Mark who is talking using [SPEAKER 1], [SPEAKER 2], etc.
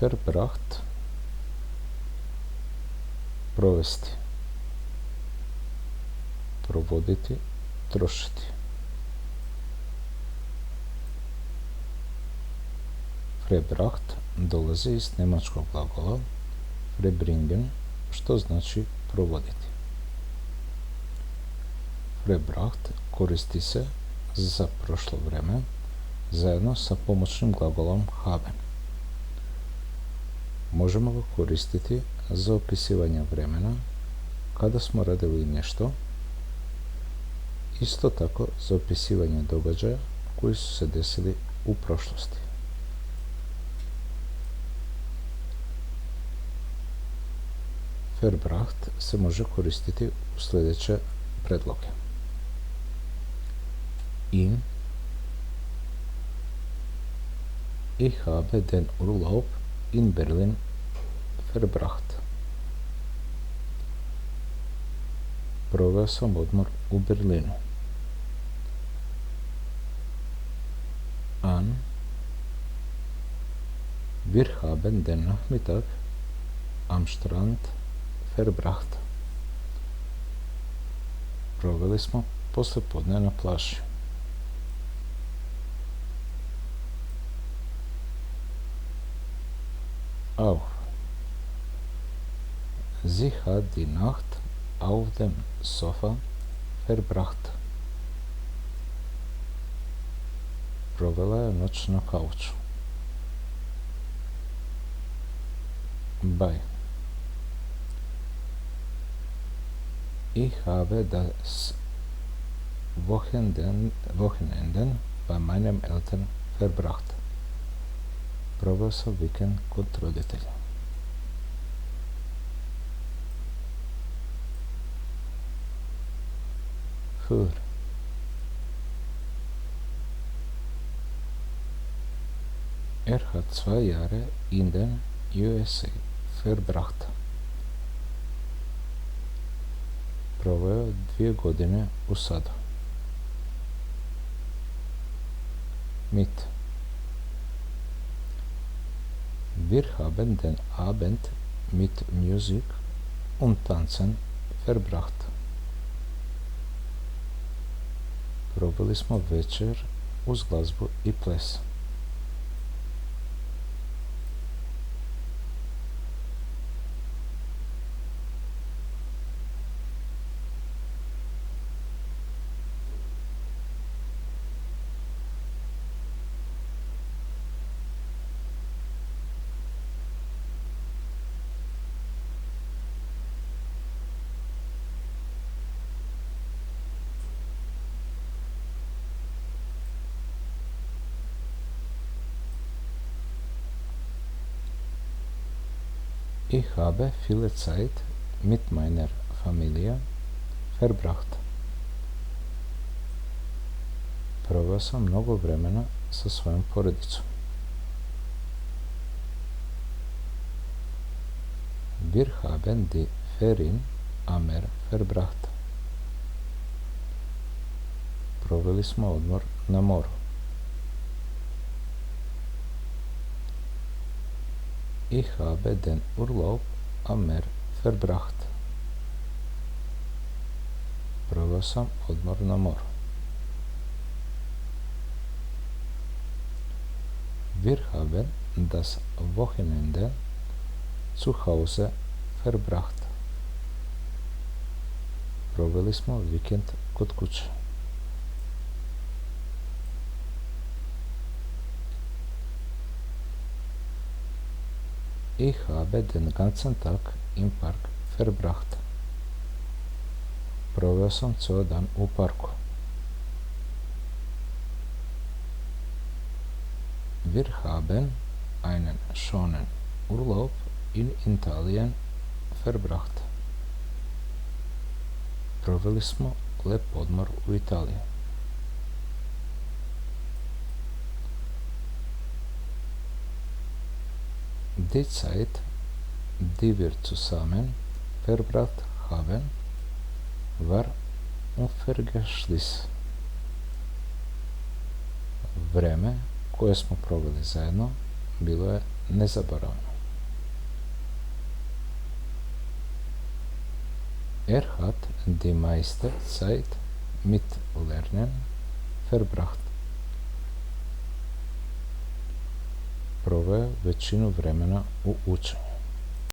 [SPEAKER 1] verbracht, provesti, provoditi, trošiti. Verbracht dolazi iz njemačkog glagola verbringen, što znači provoditi. Verbracht koristi se za prošlo vrijeme zajedno sa pomoćnim glagolom haben. Možemo ga koristiti za opisivanje vremena kada smo radili nešto, isto tako za opisivanje događaja koji su se desili u prošlosti. Verbracht se može koristiti u sljedeće predloge. Ich habe den Urlaub in Berlin verbracht. Proveo sam odmor u Berlinu. Wir haben den Nachmittag am Strand verbracht. Proveli smo poslijepodne na plaži. Auch. Sie hat die Nacht auf dem Sofa verbracht. Provela je noć na kauču. Bei. Ich habe das Wochenenden bei meinen Eltern verbracht. Proveo sam vikend kod roditelja. Für. Hat 2 Jahre in den USA verbracht. Proveo 2 godine u SAD-u. Mit. Wir haben den Abend mit Musik und Tanzen verbracht. Proveli smo večer uz glazbu i ples. Ich habe viele Zeit mit meiner Familie verbracht. Proveo sam mnogo vremena sa svojom porodicom. Wir haben die Ferien am Meer verbracht. Proveli smo odmor na moru. Ich habe den Urlaub am Meer verbracht. Proveo sam odmor na moru. Wir haben das Wochenende zu Hause verbracht. Proveli smo vikend kod kuće. Ich habe den ganzen Tag im Park verbracht. Proveo sam cijeli dan u parku. Wir haben einen schönen Urlaub in Italien verbracht. Proveli smo lep odmor u Italiji. Die Zeit, die wir zusammen verbracht haben, war unvergesslich. Vreme koje smo proveli zajedno bilo je nezaboravno. hat die meiste Zeit mit Lernen verbracht. Провео većinu vremena u učenju.